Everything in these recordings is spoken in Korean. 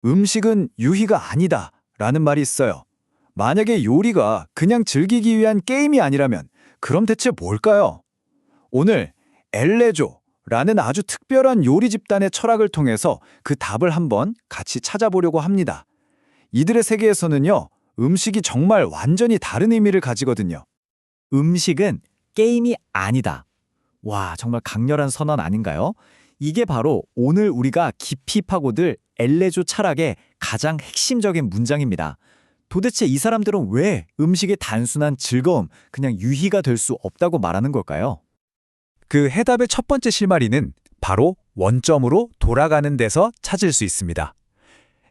음식은 유희가 아니다 라는 말이 있어요. 만약에 요리가 그냥 즐기기 위한 게임이 아니라면 그럼 대체 뭘까요? 오늘 엘레조라는 아주 특별한 요리 집단의 철학을 통해서 그 답을 한번 같이 찾아보려고 합니다. 이들의 세계에서는요, 음식이 정말 완전히 다른 의미를 가지거든요. 음식은 게임이 아니다. 와, 정말 강렬한 선언 아닌가요? 이게 바로 오늘 우리가 깊이 파고들 엘레조 철학의 가장 핵심적인 문장입니다. 도대체 이 사람들은 왜 음식의 단순한 즐거움, 그냥 유희가 될 수 없다고 말하는 걸까요? 그 해답의 첫 번째 실마리는 바로 원점으로 돌아가는 데서 찾을 수 있습니다.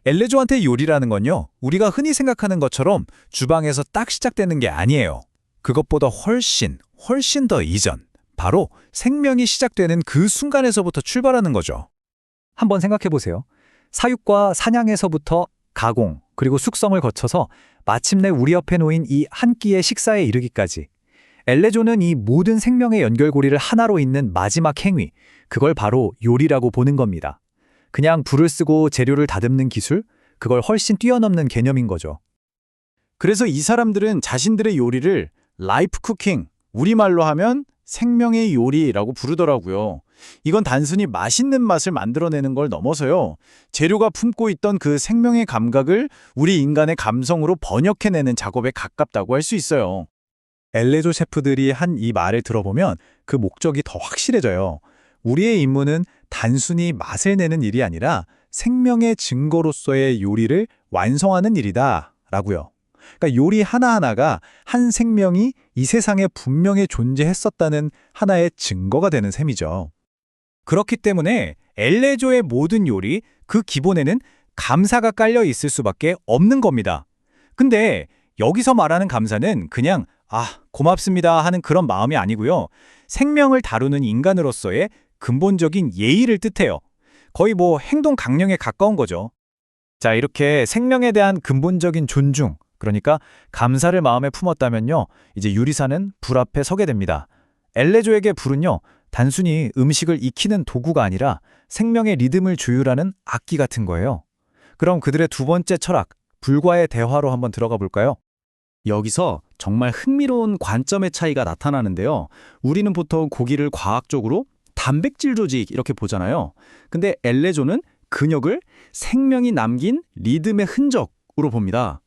엘레조한테 요리라는 건요, 우리가 흔히 생각하는 것처럼 주방에서 딱 시작되는 게 아니에요. 그것보다 훨씬 더 이전, 바로 생명이 시작되는 그 순간에서부터 출발하는 거죠. 한번 생각해 보세요. 사육과 사냥에서부터 가공, 그리고 숙성을 거쳐서 마침내 우리 옆에 놓인 이 한 끼의 식사에 이르기까지. 엘레조는 이 모든 생명의 연결고리를 하나로 잇는 마지막 행위, 그걸 바로 요리라고 보는 겁니다. 그냥 불을 쓰고 재료를 다듬는 기술, 그걸 훨씬 뛰어넘는 개념인 거죠. 그래서 이 사람들은 자신들의 요리를 라이프 쿠킹, 우리말로 하면 생명의 요리라고 부르더라고요. 이건 단순히 맛있는 맛을 만들어내는 걸 넘어서요, 재료가 품고 있던 그 생명의 감각을 우리 인간의 감성으로 번역해내는 작업에 가깝다고 할 수 있어요. 엘레조 셰프들이 한 이 말을 들어보면 그 목적이 더 확실해져요. 우리의 임무는 단순히 맛을 내는 일이 아니라 생명의 증거로서의 요리를 완성하는 일이다 라고요. 그러니까 요리 하나하나가 한 생명이 이 세상에 분명히 존재했었다는 하나의 증거가 되는 셈이죠. 그렇기 때문에 엘레조의 모든 요리, 그 기본에는 감사가 깔려 있을 수밖에 없는 겁니다. 근데 여기서 말하는 감사는 그냥 고맙습니다 하는 그런 마음이 아니고요, 생명을 다루는 인간으로서의 근본적인 예의를 뜻해요. 거의 행동 강령에 가까운 거죠. 자, 이렇게 생명에 대한 근본적인 존중, 그러니까 감사를 마음에 품었다면요, 이제 요리사는 불 앞에 서게 됩니다. 엘레조에게 불은요, 단순히 음식을 익히는 도구가 아니라 생명의 리듬을 조율하는 악기 같은 거예요. 그럼 그들의 두 번째 철학, 불과의 대화로 한번 들어가 볼까요? 여기서 정말 흥미로운 관점의 차이가 나타나는데요. 우리는 보통 고기를 과학적으로 단백질 조직 이렇게 보잖아요. 근데 엘레조는 근육을 생명이 남긴 리듬의 흔적으로 봅니다.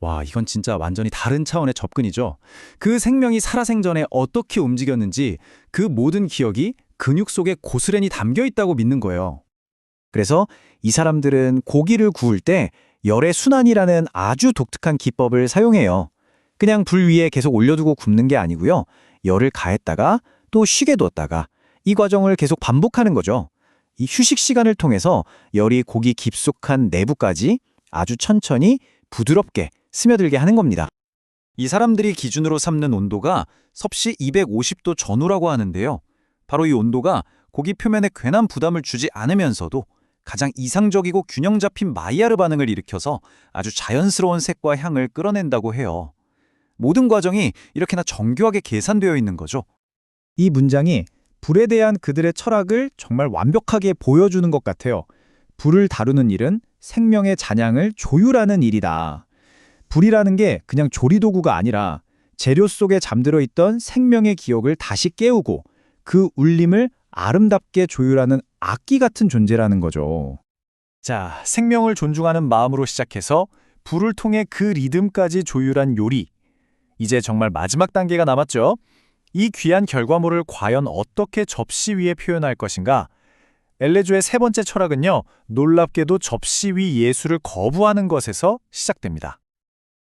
와, 이건 진짜 완전히 다른 차원의 접근이죠. 그 생명이 살아생전에 어떻게 움직였는지 그 모든 기억이 근육 속에 고스란히 담겨 있다고 믿는 거예요. 그래서 이 사람들은 고기를 구울 때 열의 순환이라는 아주 독특한 기법을 사용해요. 그냥 불 위에 계속 올려두고 굽는 게 아니고요, 열을 가했다가 또 쉬게 뒀다가 이 과정을 계속 반복하는 거죠. 이 휴식 시간을 통해서 열이 고기 깊숙한 내부까지 아주 천천히 부드럽게 스며들게 하는 겁니다. 이 사람들이 기준으로 삼는 온도가 섭씨 250도 전후라고 하는데요. 바로 이 온도가 고기 표면에 괜한 부담을 주지 않으면서도 가장 이상적이고 균형 잡힌 마이야르 반응을 일으켜서 아주 자연스러운 색과 향을 끌어낸다고 해요. 모든 과정이 이렇게나 정교하게 계산되어 있는 거죠. 이 문장이 불에 대한 그들의 철학을 정말 완벽하게 보여주는 것 같아요. 불을 다루는 일은 생명의 잔향을 조율하는 일이다. 불이라는 게 그냥 조리도구가 아니라 재료 속에 잠들어 있던 생명의 기억을 다시 깨우고 그 울림을 아름답게 조율하는 악기 같은 존재라는 거죠. 자, 생명을 존중하는 마음으로 시작해서 불을 통해 그 리듬까지 조율한 요리. 이제 정말 마지막 단계가 남았죠. 이 귀한 결과물을 과연 어떻게 접시 위에 표현할 것인가? 엘레조의 세 번째 철학은요, 놀랍게도 접시 위 예술을 거부하는 것에서 시작됩니다.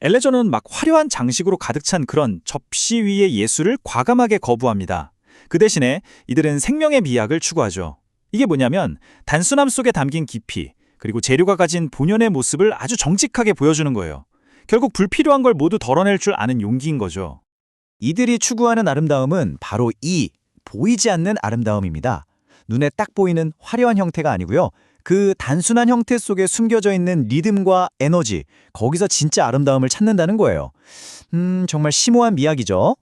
엘레조는 막 화려한 장식으로 가득 찬 그런 접시 위의 예술을 과감하게 거부합니다. 그 대신에 이들은 생명의 미학을 추구하죠. 이게 뭐냐면 단순함 속에 담긴 깊이, 그리고 재료가 가진 본연의 모습을 아주 정직하게 보여주는 거예요. 결국 불필요한 걸 모두 덜어낼 줄 아는 용기인 거죠. 이들이 추구하는 아름다움은 바로 이 보이지 않는 아름다움입니다. 눈에 딱 보이는 화려한 형태가 아니고요, 그 단순한 형태 속에 숨겨져 있는 리듬과 에너지, 거기서 진짜 아름다움을 찾는다는 거예요. 정말 심오한 미학이죠.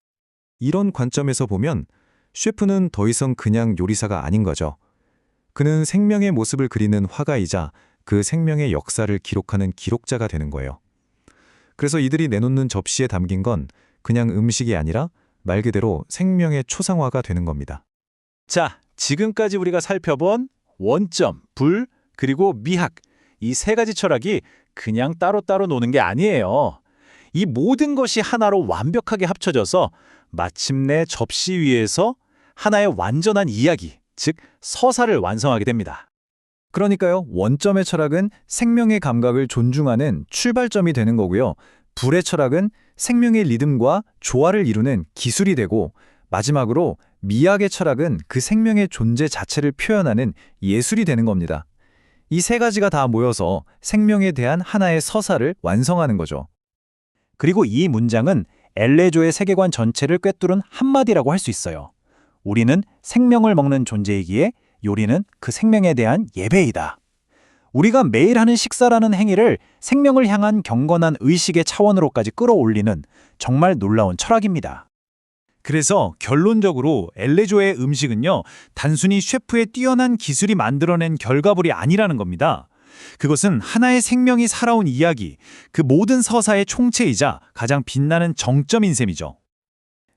이런 관점에서 보면 셰프는 더 이상 그냥 요리사가 아닌 거죠. 그는 생명의 모습을 그리는 화가이자 그 생명의 역사를 기록하는 기록자가 되는 거예요. 그래서 이들이 내놓는 접시에 담긴 건 그냥 음식이 아니라 말 그대로 생명의 초상화가 되는 겁니다. 자, 지금까지 우리가 살펴본 원점, 불, 그리고 미학, 이 세 가지 철학이 그냥 따로따로 노는 게 아니에요. 이 모든 것이 하나로 완벽하게 합쳐져서 마침내 접시 위에서 하나의 완전한 이야기, 즉 서사를 완성하게 됩니다. 그러니까요, 원점의 철학은 생명의 감각을 존중하는 출발점이 되는 거고요. 불의 철학은 생명의 리듬과 조화를 이루는 기술이 되고, 마지막으로 미학의 철학은 그 생명의 존재 자체를 표현하는 예술이 되는 겁니다. 이 세 가지가 다 모여서 생명에 대한 하나의 서사를 완성하는 거죠. 그리고 이 문장은 엘레조의 세계관 전체를 꿰뚫은 한마디라고 할 수 있어요. 우리는 생명을 먹는 존재이기에 요리는 그 생명에 대한 예배이다. 우리가 매일 하는 식사라는 행위를 생명을 향한 경건한 의식의 차원으로까지 끌어올리는 정말 놀라운 철학입니다. 그래서 결론적으로 엘레조의 음식은요, 단순히 셰프의 뛰어난 기술이 만들어낸 결과물이 아니라는 겁니다. 그것은 하나의 생명이 살아온 이야기, 그 모든 서사의 총체이자 가장 빛나는 정점인 셈이죠.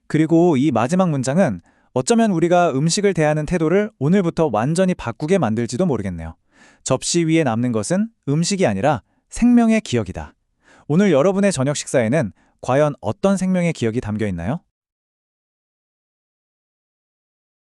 그리고 이 마지막 문장은 어쩌면 우리가 음식을 대하는 태도를 오늘부터 완전히 바꾸게 만들지도 모르겠네요. 접시 위에 남는 것은 음식이 아니라 생명의 기억이다. 오늘 여러분의 저녁 식사에는 과연 어떤 생명의 기억이 담겨 있나요?